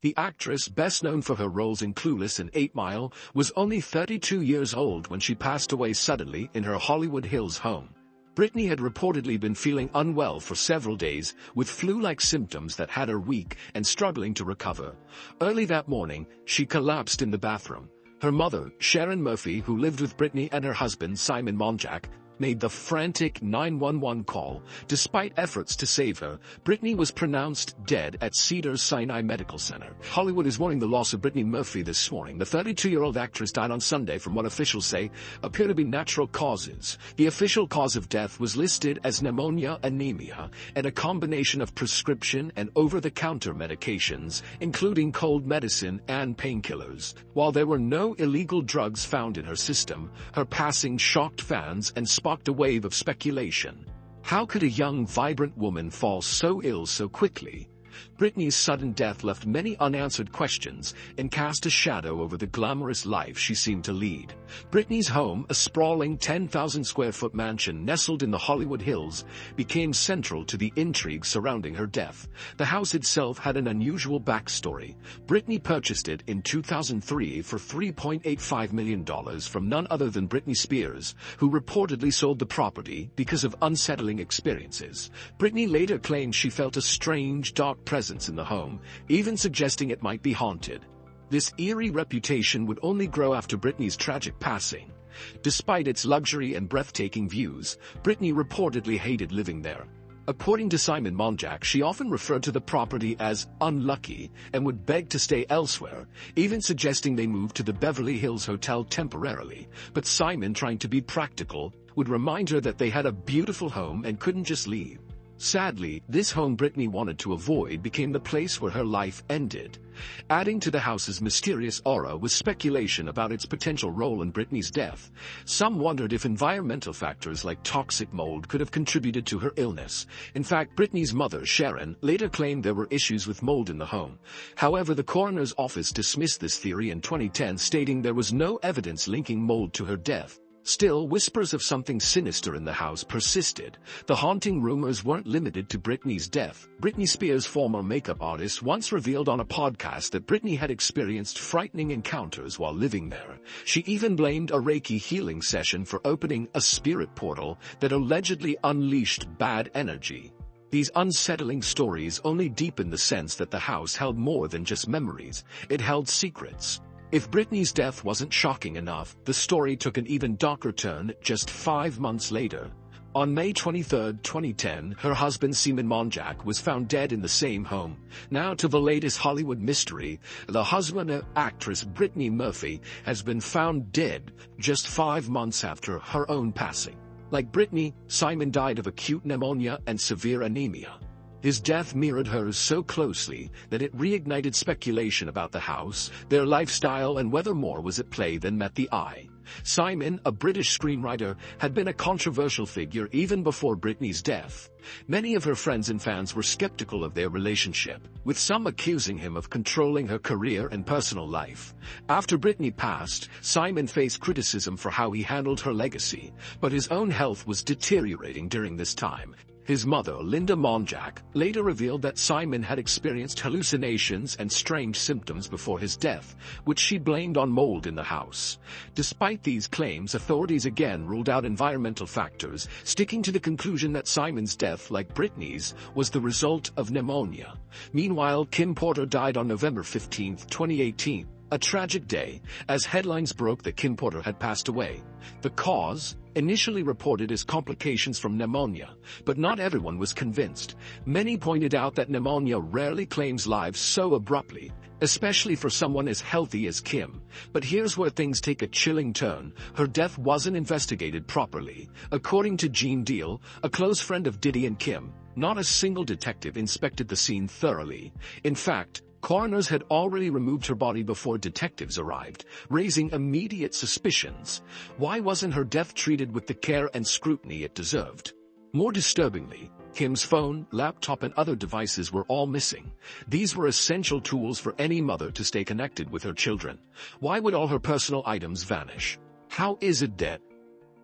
The actress, best known for her roles in Clueless and 8 Mile, was only 32 years old when she passed away suddenly in her Hollywood Hills home. Brittany had reportedly been feeling unwell for several days, with flu-like symptoms that had her weak and struggling to recover. Early that morning, she collapsed in the bathroom. Her mother, Sharon Murphy, who lived with Brittany and her husband, Simon Monjack, made the frantic 911 call. Despite efforts to save her, Brittany was pronounced dead at Cedars-Sinai Medical Center. Hollywood is mourning the loss of Brittany Murphy this morning. The 32-year-old actress died on Sunday from what officials say appear to be natural causes. The official cause of death was listed as pneumonia, anemia, and a combination of prescription and over-the-counter medications, including cold medicine and painkillers. While there were no illegal drugs found in her system, her passing shocked fans and sparked a wave of speculation. How could a young, vibrant woman fall so ill so quickly? Brittany's sudden death left many unanswered questions and cast a shadow over the glamorous life she seemed to lead. Brittany's home, a sprawling 10,000-square-foot mansion nestled in the Hollywood Hills, became central to the intrigue surrounding her death. The house itself had an unusual backstory. Brittany purchased it in 2003 for $3.85 million from none other than Britney Spears, who reportedly sold the property because of unsettling experiences. Brittany later claimed she felt a strange, dark presence in the home, even suggesting it might be haunted. This eerie reputation would only grow after Brittany's tragic passing. Despite its luxury and breathtaking views, Brittany reportedly hated living there. According to Simon Monjack, she often referred to the property as unlucky and would beg to stay elsewhere, even suggesting they move to the Beverly Hills Hotel temporarily. But Simon, trying to be practical, would remind her that they had a beautiful home and couldn't just leave. Sadly, this home Brittany wanted to avoid became the place where her life ended. Adding to the house's mysterious aura was speculation about its potential role in Brittany's death. Some wondered if environmental factors like toxic mold could have contributed to her illness. In fact, Brittany's mother, Sharon, later claimed there were issues with mold in the home. However, the coroner's office dismissed this theory in 2010, stating there was no evidence linking mold to her death. Still, whispers of something sinister in the house persisted. The haunting rumors weren't limited to Britney's death. Britney Spears' former makeup artist once revealed on a podcast that Britney had experienced frightening encounters while living there. She even blamed a Reiki healing session for opening a spirit portal that allegedly unleashed bad energy. These unsettling stories only deepened the sense that the house held more than just memories. It held secrets. If Britney's death wasn't shocking enough, the story took an even darker turn just 5 months later. On May 23, 2010, her husband Simon Monjack was found dead in the same home. Now to the latest Hollywood mystery, the husband of actress Brittany Murphy has been found dead just 5 months after her own passing. Like Brittany, Simon died of acute pneumonia and severe anemia. His death mirrored hers so closely that it reignited speculation about the house, their lifestyle, and whether more was at play than met the eye. Simon, a British screenwriter, had been a controversial figure even before Britney's death. Many of her friends and fans were skeptical of their relationship, with some accusing him of controlling her career and personal life. After Britney passed, Simon faced criticism for how he handled her legacy, but his own health was deteriorating during this time. His mother, Linda Monjack, later revealed that Simon had experienced hallucinations and strange symptoms before his death, which she blamed on mold in the house. Despite these claims, authorities again ruled out environmental factors, sticking to the conclusion that Simon's death, like Britney's, was the result of pneumonia. Meanwhile, Kim Porter died on November 15, 2018. A tragic day, as headlines broke that Kim Porter had passed away. The cause, initially reported as complications from pneumonia, but not everyone was convinced. Many pointed out that pneumonia rarely claims lives so abruptly, especially for someone as healthy as Kim. But here's where things take a chilling turn. Her death wasn't investigated properly. According to Gene Deal, a close friend of Diddy and Kim, not a single detective inspected the scene thoroughly. In fact, coroners had already removed her body before detectives arrived, raising immediate suspicions. Why wasn't her death treated with the care and scrutiny it deserved? More disturbingly, Kim's phone, laptop, and other devices were all missing. These were essential tools for any mother to stay connected with her children. Why would all her personal items vanish? How is it that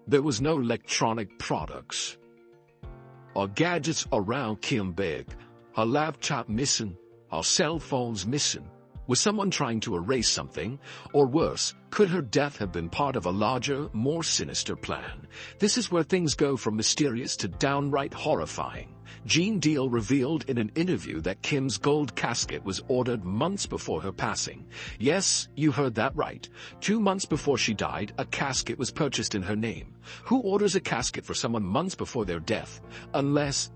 there was no electronic products or gadgets around Kim bed? Her laptop missing, her cell phones missing, Was someone trying to erase something? Or worse, could her death have been part of a larger, more sinister plan? This is where things go from mysterious to downright horrifying. Gene Deal revealed in an interview that Kim's gold casket was ordered months before her passing. Yes, you heard that right. 2 months before she died, a casket was purchased in her name. Who orders a casket for someone months before their death? Unless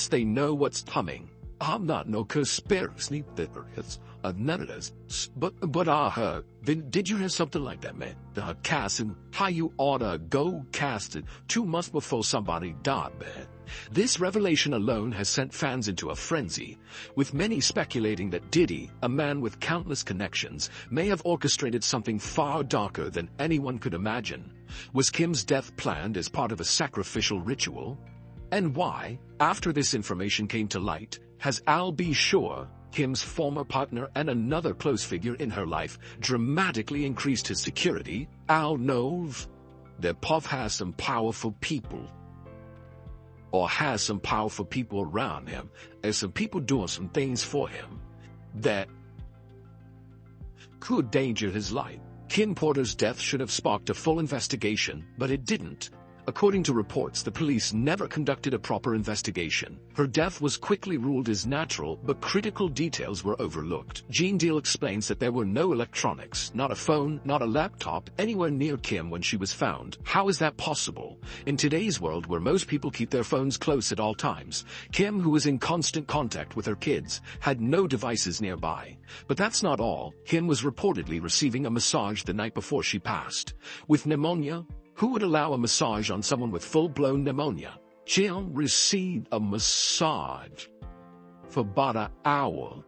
they know what's coming. I'm not no conspiracy theorist. None of this. But I heard. Did you hear something like that, man? The casting. How you order a gold casket 2 months before somebody died, man? This revelation alone has sent fans into a frenzy, with many speculating that Diddy, a man with countless connections, may have orchestrated something far darker than anyone could imagine. Was Kim's death planned as part of a sacrificial ritual? And why, after this information came to light, has Al B. Shore, Kim's former partner and another close figure in her life, dramatically increased his security? Al knows that Puff has some powerful people. Or has some powerful people around him, and some people doing some things for him that could endanger his life. Kim Porter's death should have sparked a full investigation, but it didn't. According to reports, the police never conducted a proper investigation. Her death was quickly ruled as natural, but critical details were overlooked. Gene Deal explains that there were no electronics, not a phone, not a laptop, anywhere near Kim when she was found. How is that possible? In today's world where most people keep their phones close at all times, Kim, who was in constant contact with her kids, had no devices nearby. But that's not all. Kim was reportedly receiving a massage the night before she passed. With pneumonia, who would allow a massage on someone with full-blown pneumonia? Kim received a massage for about an hour.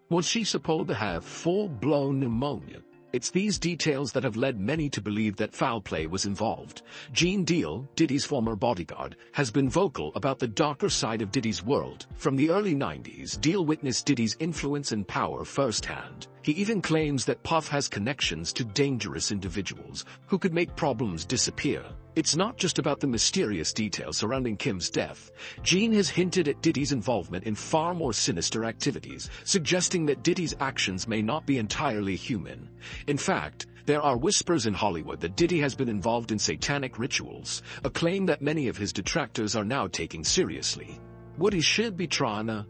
Was she supposed to have full-blown pneumonia? It's these details that have led many to believe that foul play was involved. Gene Deal, Diddy's former bodyguard, has been vocal about the darker side of Diddy's world. From the early 90s, Deal witnessed Diddy's influence and power firsthand. He even claims that Puff has connections to dangerous individuals who could make problems disappear. It's not just about the mysterious details surrounding Kim's death. Gene has hinted at Diddy's involvement in far more sinister activities, suggesting that Diddy's actions may not be entirely human. In fact, there are whispers in Hollywood that Diddy has been involved in satanic rituals, a claim that many of his detractors are now taking seriously. What he should be trying to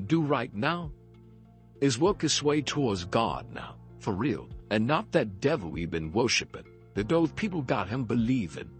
do right now is work his way towards God now, for real, and not that devil we've been worshiping, that those people got him believing.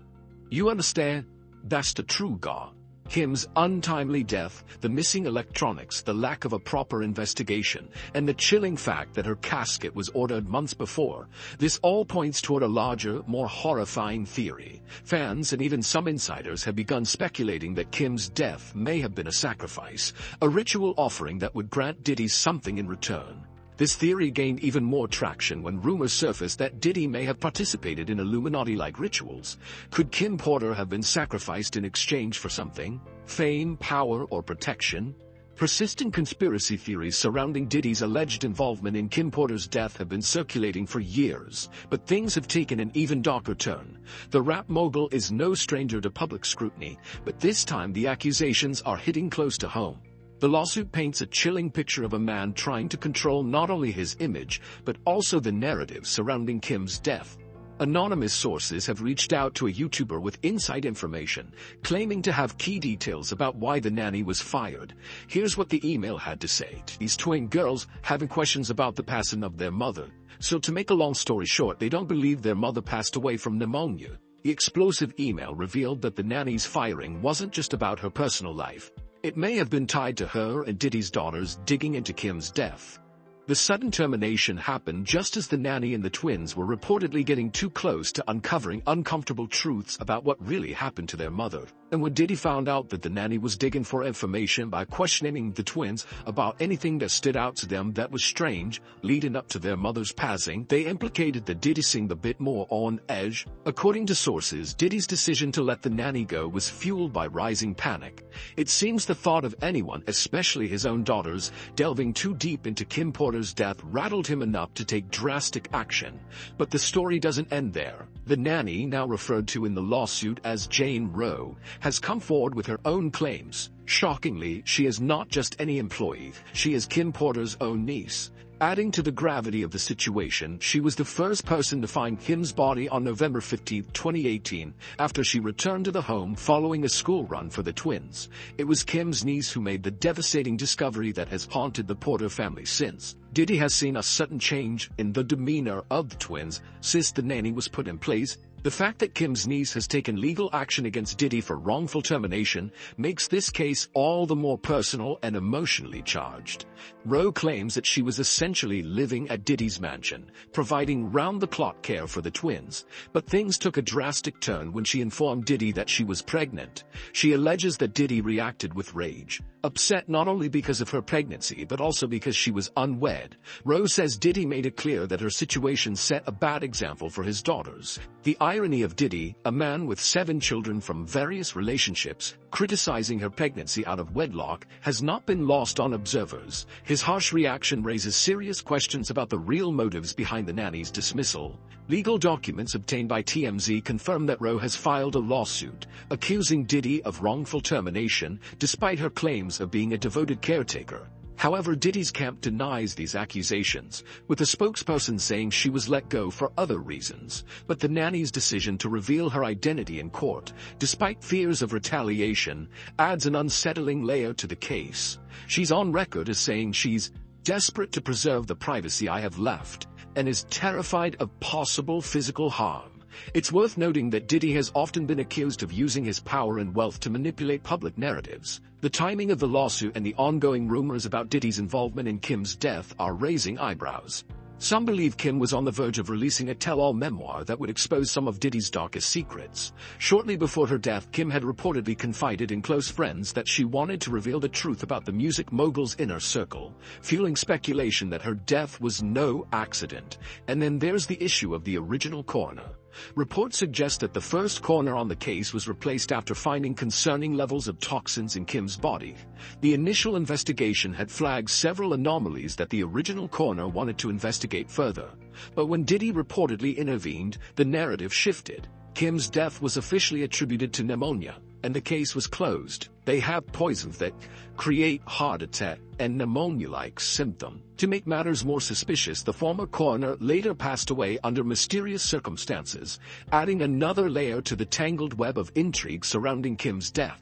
You understand? That's the true God. Kim's untimely death, the missing electronics, the lack of a proper investigation, and the chilling fact that her casket was ordered months before, this all points toward a larger, more horrifying theory. Fans and even some insiders have begun speculating that Kim's death may have been a sacrifice, a ritual offering that would grant Diddy something in return. This theory gained even more traction when rumors surfaced that Diddy may have participated in Illuminati-like rituals. Could Kim Porter have been sacrificed in exchange for something? Fame, power, or protection? Persistent conspiracy theories surrounding Diddy's alleged involvement in Kim Porter's death have been circulating for years, but things have taken an even darker turn. The rap mogul is no stranger to public scrutiny, but this time the accusations are hitting close to home. The lawsuit paints a chilling picture of a man trying to control not only his image, but also the narrative surrounding Kim's death. Anonymous sources have reached out to a YouTuber with inside information, claiming to have key details about why the nanny was fired. Here's what the email had to say. These twin girls having questions about the passing of their mother. So to make a long story short, they don't believe their mother passed away from pneumonia. The explosive email revealed that the nanny's firing wasn't just about her personal life. It may have been tied to her and Diddy's daughters digging into Kim's death. The sudden termination happened just as the nanny and the twins were reportedly getting too close to uncovering uncomfortable truths about what really happened to their mother. And when Diddy found out that the nanny was digging for information by questioning the twins about anything that stood out to them that was strange, leading up to their mother's passing, they implicated that Diddy seemed a bit more on edge. According to sources, Diddy's decision to let the nanny go was fueled by rising panic. It seems the thought of anyone, especially his own daughters, delving too deep into Kim Porter's death rattled him enough to take drastic action. But the story doesn't end there. The nanny, now referred to in the lawsuit as Jane Roe, has come forward with her own claims. Shockingly, she is not just any employee, she is Kim Porter's own niece. Adding to the gravity of the situation, she was the first person to find Kim's body on November 15, 2018, after she returned to the home following a school run for the twins. It was Kim's niece who made the devastating discovery that has haunted the Porter family since. Diddy has seen a sudden change in the demeanor of the twins since the nanny was put in place. The fact that Kim's niece has taken legal action against Diddy for wrongful termination makes this case all the more personal and emotionally charged. Rowe claims that she was essentially living at Diddy's mansion, providing round-the-clock care for the twins, but things took a drastic turn when she informed Diddy that she was pregnant. She alleges that Diddy reacted with rage, upset not only because of her pregnancy but also because she was unwed. Rowe says Diddy made it clear that her situation set a bad example for his daughters. The irony of Diddy, a man with 7 children from various relationships, criticizing her pregnancy out of wedlock, has not been lost on observers. His harsh reaction raises serious questions about the real motives behind the nanny's dismissal. Legal documents obtained by TMZ confirm that Rowe has filed a lawsuit, accusing Diddy of wrongful termination, despite her claims of being a devoted caretaker. However, Diddy's camp denies these accusations, with a spokesperson saying she was let go for other reasons. But the nanny's decision to reveal her identity in court, despite fears of retaliation, adds an unsettling layer to the case. She's on record as saying she's desperate to preserve the privacy I have left, and is terrified of possible physical harm. It's worth noting that Diddy has often been accused of using his power and wealth to manipulate public narratives. The timing of the lawsuit and the ongoing rumors about Diddy's involvement in Kim's death are raising eyebrows. Some believe Kim was on the verge of releasing a tell-all memoir that would expose some of Diddy's darkest secrets. Shortly before her death, Kim had reportedly confided in close friends that she wanted to reveal the truth about the music mogul's inner circle, fueling speculation that her death was no accident. And then there's the issue of the original coroner. Reports suggest that the first coroner on the case was replaced after finding concerning levels of toxins in Kim's body. The initial investigation had flagged several anomalies that the original coroner wanted to investigate further. But when Diddy reportedly intervened, the narrative shifted. Kim's death was officially attributed to pneumonia, and the case was closed. They have poisons that create heart attack and pneumonia-like symptoms. To make matters more suspicious, the former coroner later passed away under mysterious circumstances, adding another layer to the tangled web of intrigue surrounding Kim's death.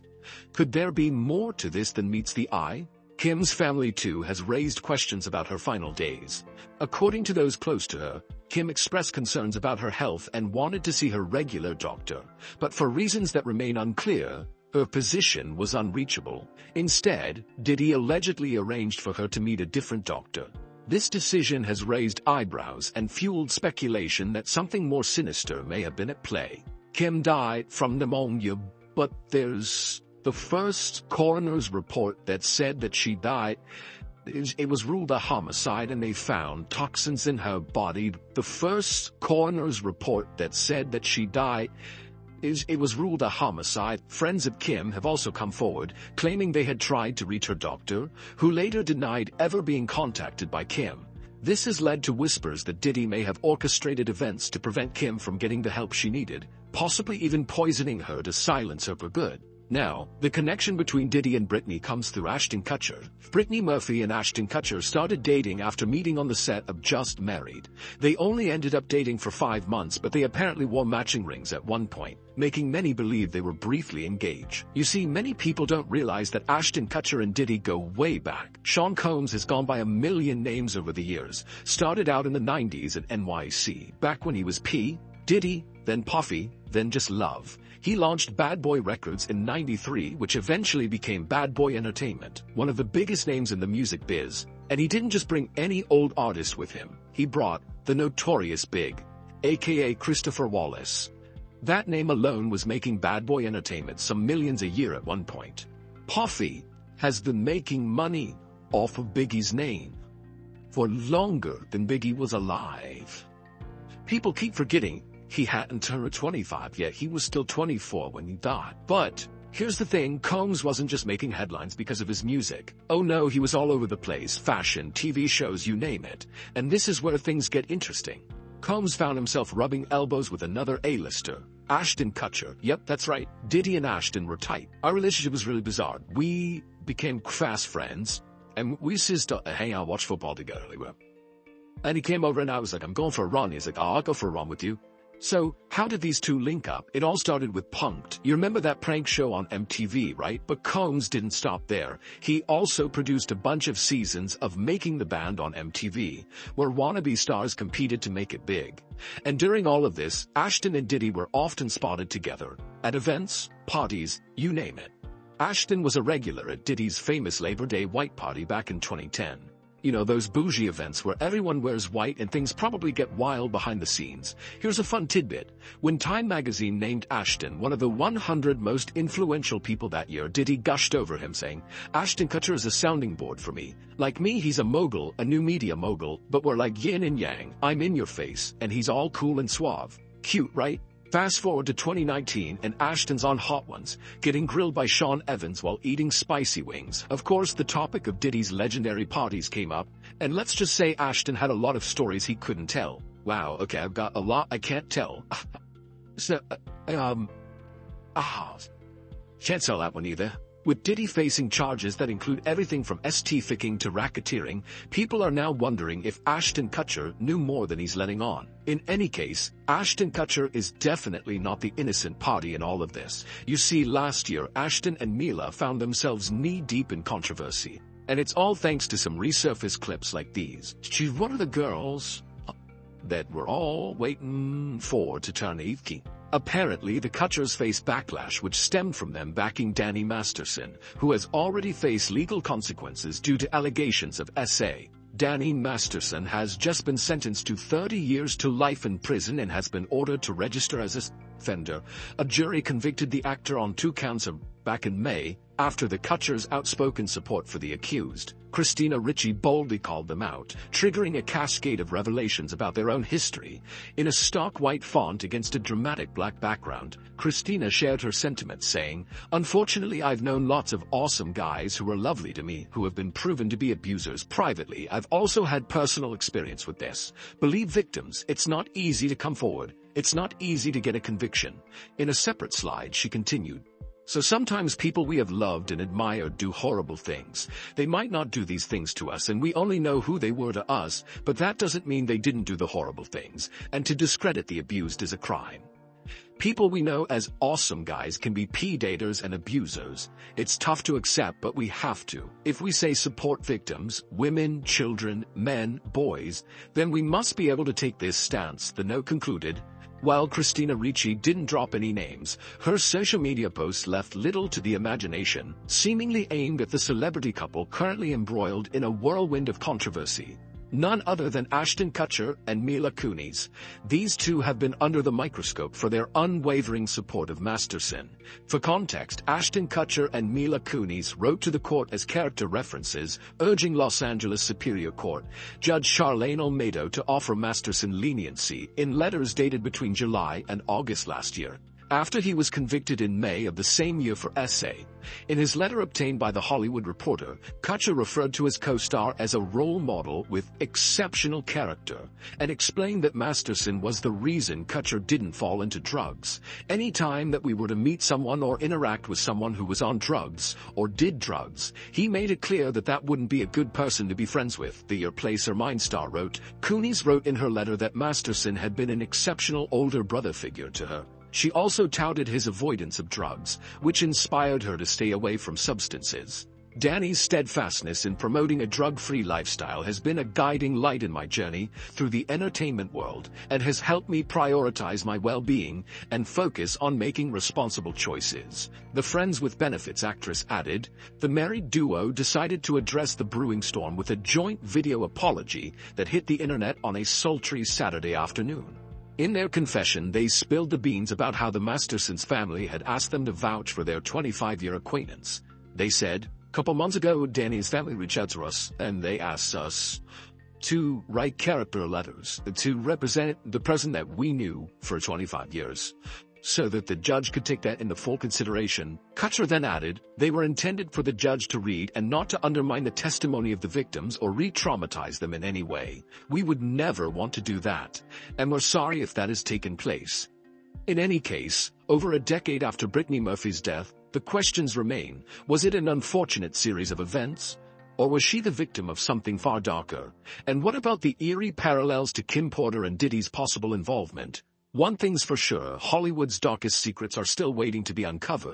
Could there be more to this than meets the eye? Kim's family, too, has raised questions about her final days. According to those close to her, Kim expressed concerns about her health and wanted to see her regular doctor, but for reasons that remain unclear, her position was unreachable. Instead, Diddy allegedly arranged for her to meet a different doctor. This decision has raised eyebrows and fueled speculation that something more sinister may have been at play. Kim died from pneumonia, but there's the first coroner's report that said that she died. It was ruled a homicide and they found toxins in her body. The first coroner's report that said that she died, it was ruled a homicide. Friends of Kim have also come forward, claiming they had tried to reach her doctor, who later denied ever being contacted by Kim. This has led to whispers that Diddy may have orchestrated events to prevent Kim from getting the help she needed, possibly even poisoning her to silence her for good. Now, the connection between Diddy and Brittany comes through Ashton Kutcher. Brittany Murphy and Ashton Kutcher started dating after meeting on the set of Just Married. They only ended up dating for 5 months, but they apparently wore matching rings at one point, making many believe they were briefly engaged. You see, many people don't realize that Ashton Kutcher and Diddy go way back. Sean Combs has gone by a million names over the years. Started out in the 90s at NYC, back when he was P, Diddy, then Puffy, then just Love. He launched Bad Boy Records in '93, which eventually became Bad Boy Entertainment, one of the biggest names in the music biz. And he didn't just bring any old artist with him. He brought the Notorious Big, aka Christopher Wallace. That name alone was making Bad Boy Entertainment some millions a year at one point. Puffy has been making money off of Biggie's name for longer than Biggie was alive. People keep forgetting he hadn't turned 25 yet. He was still 24 when he died. But here's the thing, Combs wasn't just making headlines because of his music. Oh no, he was all over the place, fashion, TV shows, you name it. And this is where things get interesting. Combs found himself rubbing elbows with another A-lister, Ashton Kutcher. Yep, that's right. Diddy and Ashton were tight. Our relationship was really bizarre. We became fast friends, and we used to hang out, watch football together. And he came over and I was like, I'm going for a run. He's like, oh, I'll go for a run with you. So, how did these two link up? It all started with Punk'd. You remember that prank show on MTV, right? But Combs didn't stop there. He also produced a bunch of seasons of Making the Band on MTV, where wannabe stars competed to make it big. And during all of this, Ashton and Diddy were often spotted together. At events, parties, you name it. Ashton was a regular at Diddy's famous Labor Day white party back in 2010. You know, those bougie events where everyone wears white and things probably get wild behind the scenes. Here's a fun tidbit. When Time magazine named Ashton one of the 100 most influential people that year, Diddy gushed over him saying, Ashton Kutcher is a sounding board for me. Like me, he's a mogul, a new media mogul, but we're like yin and yang. I'm in your face, and he's all cool and suave. Cute, right? Fast forward to 2019 and Ashton's on Hot Ones, getting grilled by Sean Evans while eating spicy wings. Of course, the topic of Diddy's legendary parties came up, and let's just say Ashton had a lot of stories he couldn't tell. Wow, okay, I've got a lot I can't tell. Can't tell that one either. With Diddy facing charges that include everything from ST-ficking to racketeering, people are now wondering if Ashton Kutcher knew more than he's letting on. In any case, Ashton Kutcher is definitely not the innocent party in all of this. You see, last year, Ashton and Mila found themselves knee-deep in controversy. And it's all thanks to some resurfaced clips like these. She's one of the girls that we're all waiting for to turn 18. Apparently, the Kutchers face backlash which stemmed from them backing Danny Masterson, who has already faced legal consequences due to allegations of SA. Danny Masterson has just been sentenced to 30 years to life in prison and has been ordered to register as a offender. A jury convicted the actor on 2 counts of back in May, after the Kutchers' outspoken support for the accused. Christina Ricci boldly called them out, triggering a cascade of revelations about their own history. In a stark white font against a dramatic black background, Christina shared her sentiments saying, Unfortunately, I've known lots of awesome guys who were lovely to me, who have been proven to be abusers privately. I've also had personal experience with this. Believe victims, it's not easy to come forward. It's not easy to get a conviction. In a separate slide, she continued, So sometimes people we have loved and admired do horrible things. They might not do these things to us and we only know who they were to us, but that doesn't mean they didn't do the horrible things, and to discredit the abused is a crime. People we know as awesome guys can be predators and abusers. It's tough to accept, but we have to. If we say support victims, women, children, men, boys, then we must be able to take this stance, the note concluded. While Christina Ricci didn't drop any names, her social media posts left little to the imagination, seemingly aimed at the celebrity couple currently embroiled in a whirlwind of controversy. None other than Ashton Kutcher and Mila Kunis. These two have been under the microscope for their unwavering support of Masterson. For context, Ashton Kutcher and Mila Kunis wrote to the court as character references, urging Los Angeles Superior Court Judge Charlene Olmedo to offer Masterson leniency in letters dated between July and August last year, after he was convicted in May of the same year for SA. In his letter obtained by The Hollywood Reporter, Kutcher referred to his co-star as a role model with exceptional character, and explained that Masterson was the reason Kutcher didn't fall into drugs. Any time that we were to meet someone or interact with someone who was on drugs, or did drugs, he made it clear that that wouldn't be a good person to be friends with, the Your Place or Mine star wrote. Kunis wrote in her letter that Masterson had been an exceptional older brother figure to her. She also touted his avoidance of drugs, which inspired her to stay away from substances. Danny's steadfastness in promoting a drug-free lifestyle has been a guiding light in my journey through the entertainment world and has helped me prioritize my well-being and focus on making responsible choices. The Friends with Benefits actress added, the married duo decided to address the brewing storm with a joint video apology that hit the internet on a sultry Saturday afternoon. In their confession, they spilled the beans about how the Mastersons family had asked them to vouch for their 25-year acquaintance. They said, couple months ago, Danny's family reached out to us, and they asked us to write character letters to represent the person that we knew for 25 years, so that the judge could take that into full consideration. Kutcher then added, they were intended for the judge to read and not to undermine the testimony of the victims or re-traumatize them in any way. We would never want to do that, and we're sorry if that has taken place. In any case, over a decade after Brittany Murphy's death, the questions remain: was it an unfortunate series of events? Or was she the victim of something far darker? And what about the eerie parallels to Kim Porter and Diddy's possible involvement? One thing's for sure, Hollywood's darkest secrets are still waiting to be uncovered.